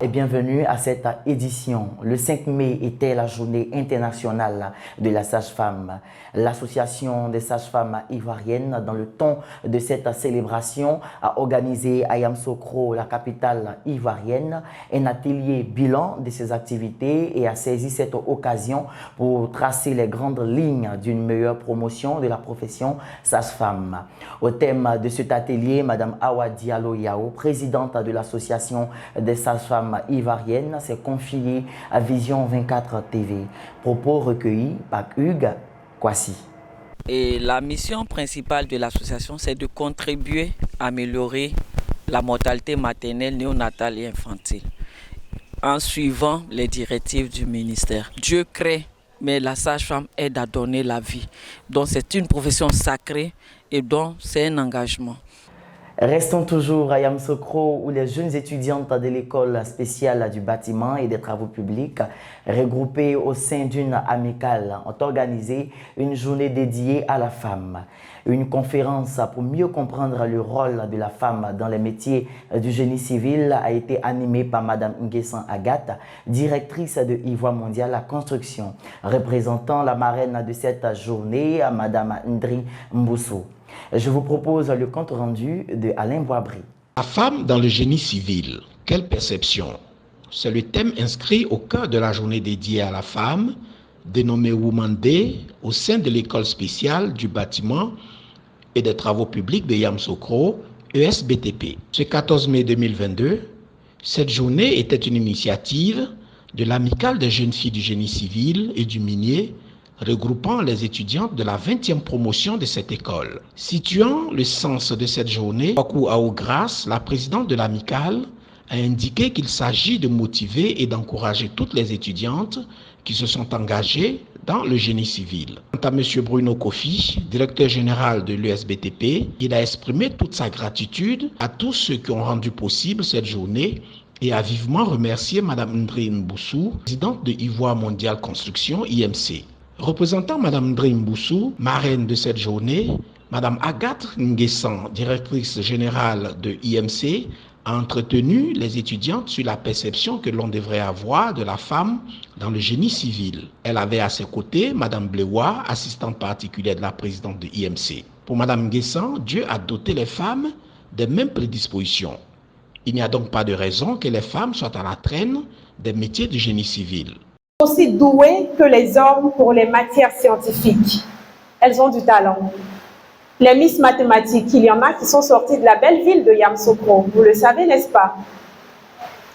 et bienvenue à cette édition. Le 5 mai était la journée internationale de la sage-femme. L'Association des sages-femmes ivoiriennes, dans le ton de cette célébration, a organisé à Yamoussoukro, la capitale ivoirienne, un atelier bilan de ses activités et a saisi cette occasion pour tracer les grandes lignes d'une meilleure promotion de la profession sage-femme. Au thème de cet atelier, Mme Awa Diallo Yao, présidente de l'Association des sages-femmes ivoiriennes, s'est confiée à Vision 24 TV. Propos recueillis par Hugues Kwasi. Et la mission principale de l'association, c'est de contribuer à améliorer la mortalité maternelle, néonatale et infantile en suivant les directives du ministère. Dieu crée, mais la sage-femme aide à donner la vie. Donc c'est une profession sacrée et donc c'est un engagement. Restons toujours à Yamoussoukro où les jeunes étudiantes de l'école spéciale du bâtiment et des travaux publics, regroupées au sein d'une amicale, ont organisé une journée dédiée à la femme. Une conférence pour mieux comprendre le rôle de la femme dans les métiers du génie civil a été animée par Mme Nguessan Agathe, directrice de Ivoire Mondial la Construction, représentant la marraine de cette journée, Mme Ndri Mboussou. Je vous propose le compte rendu de Alain Boisbri. La femme dans le génie civil, quelle perception? C'est le thème inscrit au cœur de la journée dédiée à la femme, dénommée Woman Day, au sein de l'école spéciale du bâtiment et des travaux publics de Yamoussoukro, ESBTP. Ce 14 mai 2022, cette journée était une initiative de l'amicale des jeunes filles du génie civil et du minier, regroupant les étudiantes de la 20e promotion de cette école. Situant le sens de cette journée, Kwaku Aougras, la présidente de l'amicale, a indiqué qu'il s'agit de motiver et d'encourager toutes les étudiantes qui se sont engagées dans le génie civil. Quant à M. Bruno Kofi, directeur général de l'USBTP, il a exprimé toute sa gratitude à tous ceux qui ont rendu possible cette journée et a vivement remercié Mme Ndri Mboussou, présidente de Ivoire Mondial Construction, IMC. Représentant Mme Ndri Mboussou, marraine de cette journée, Mme Agathe Nguessan, directrice générale de IMC, a entretenu les étudiantes sur la perception que l'on devrait avoir de la femme dans le génie civil. Elle avait à ses côtés Mme Blewa, assistante particulière de la présidente de IMC. Pour Mme Nguessan, Dieu a doté les femmes des mêmes prédispositions. Il n'y a donc pas de raison que les femmes soient à la traîne des métiers du génie civil. Aussi douées que les hommes pour les matières scientifiques. Elles ont du talent. Les Miss mathématiques, il y en a qui sont sorties de la belle ville de Yamoussoukro. Vous le savez, n'est-ce pas?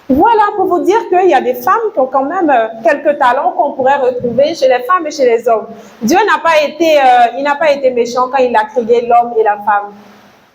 Voilà, pour vous dire qu'il y a des femmes qui ont quand même quelques talents qu'on pourrait retrouver chez les femmes et chez les hommes. Dieu n'a pas été méchant quand il a créé l'homme et la femme.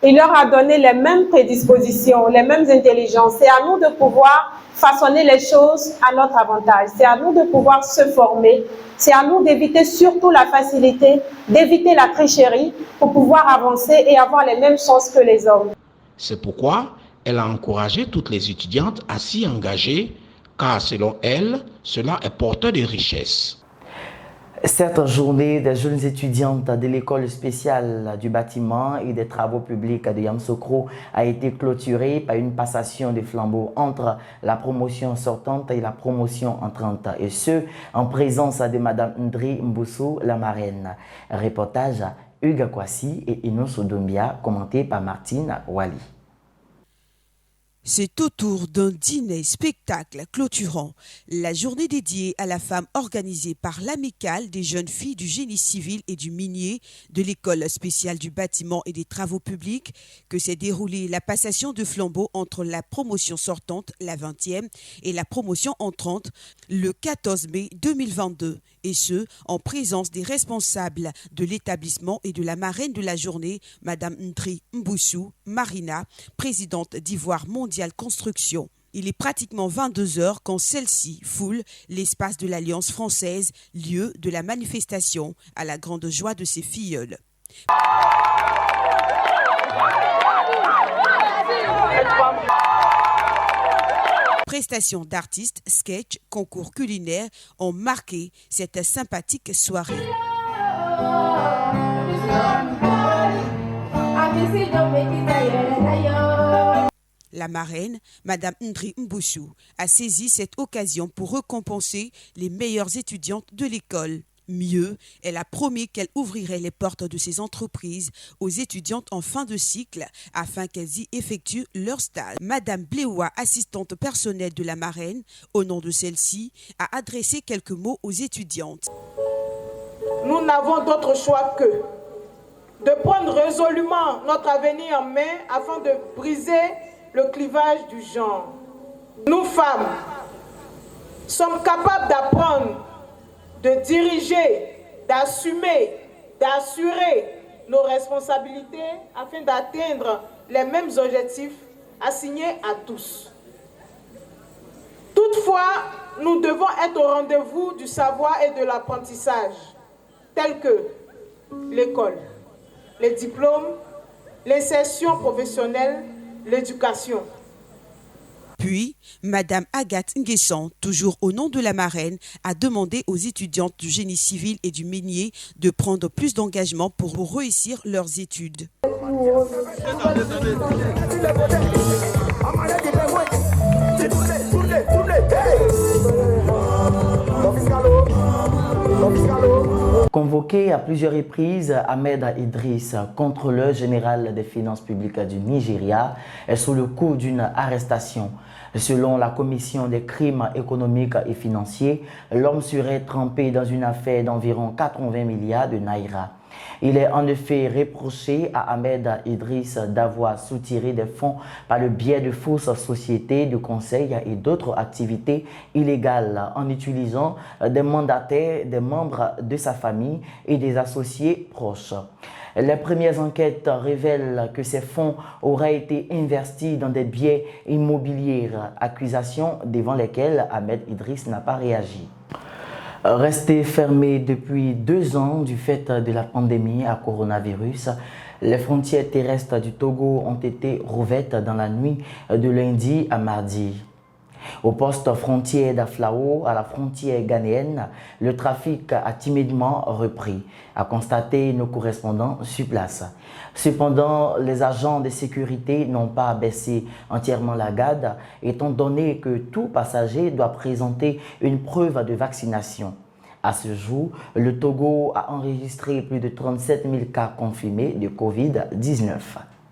Il leur a donné les mêmes prédispositions, les mêmes intelligences. C'est à nous de pouvoir façonner les choses à notre avantage. C'est à nous de pouvoir se former. C'est à nous d'éviter surtout la facilité, d'éviter la tricherie pour pouvoir avancer et avoir les mêmes chances que les hommes. C'est pourquoi elle a encouragé toutes les étudiantes à s'y engager, car selon elle, cela est porteur de richesse. Cette journée des jeunes étudiantes de l'école spéciale du bâtiment et des travaux publics de Yamoussoukro a été clôturée par une passation de flambeau entre la promotion sortante et la promotion entrante, et ce, en présence de Mme Ndri Mboussou, la marraine. Reportage Hugues Kwasi et Inos Odombia, commenté par Martine Wali. C'est autour d'un dîner-spectacle clôturant la journée dédiée à la femme organisée par l'amicale des jeunes filles du génie civil et du minier de l'école spéciale du bâtiment et des travaux publics que s'est déroulée la passation de flambeau entre la promotion sortante, la 20e, et la promotion entrante le 14 mai 2022, et ce, en présence des responsables de l'établissement et de la marraine de la journée, Mme Ndri Mboussou Marina, présidente d'Ivoire Mondial Construction. Il est pratiquement 22 heures quand celle-ci foule l'espace de l'Alliance française, lieu de la manifestation, à la grande joie de ses filleuls. Prestations d'artistes, sketchs, concours culinaires ont marqué cette sympathique soirée. La marraine, Mme Ndri Mboussou, a saisi cette occasion pour récompenser les meilleures étudiantes de l'école. Mieux, elle a promis qu'elle ouvrirait les portes de ses entreprises aux étudiantes en fin de cycle afin qu'elles y effectuent leur stage. Madame Bléoua, assistante personnelle de la marraine, au nom de celle-ci, a adressé quelques mots aux étudiantes. Nous n'avons d'autre choix que de prendre résolument notre avenir en main afin de briser le clivage du genre. Nous, femmes, sommes capables d'apprendre, de diriger, d'assumer, d'assurer nos responsabilités afin d'atteindre les mêmes objectifs assignés à tous. Toutefois, nous devons être au rendez-vous du savoir et de l'apprentissage, tels que l'école, les diplômes, l'insertion professionnelle, l'éducation. Puis, Madame Agathe Nguessan, toujours au nom de la marraine, a demandé aux étudiantes du génie civil et du minier de prendre plus d'engagement pour réussir leurs études. Convoqué à plusieurs reprises, Ahmed Idriss, contrôleur général des finances publiques du Nigeria, est sous le coup d'une arrestation. Selon la commission des crimes économiques et financiers, l'homme serait trempé dans une affaire d'environ 80 milliards de naira. Il est en effet reproché à Ahmed Idriss d'avoir soutiré des fonds par le biais de fausses sociétés de conseil et d'autres activités illégales en utilisant des mandataires, des membres de sa famille et des associés proches. Les premières enquêtes révèlent que ces fonds auraient été investis dans des biens immobiliers, accusations devant lesquelles Ahmed Idriss n'a pas réagi. Resté fermé depuis 2 ans du fait de la pandémie à coronavirus, les frontières terrestres du Togo ont été rouvertes dans la nuit de lundi à mardi. Au poste frontière d'Aflao, à la frontière ghanéenne, le trafic a timidement repris, a constaté nos correspondants sur place. Cependant, les agents de sécurité n'ont pas baissé entièrement la garde, étant donné que tout passager doit présenter une preuve de vaccination. À ce jour, le Togo a enregistré plus de 37 000 cas confirmés de Covid-19.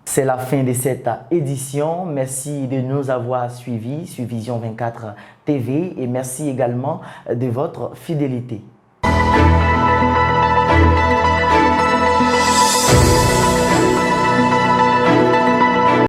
C'est la fin de cette édition. Merci de nous avoir suivis sur Vision 24 TV et merci également de votre fidélité.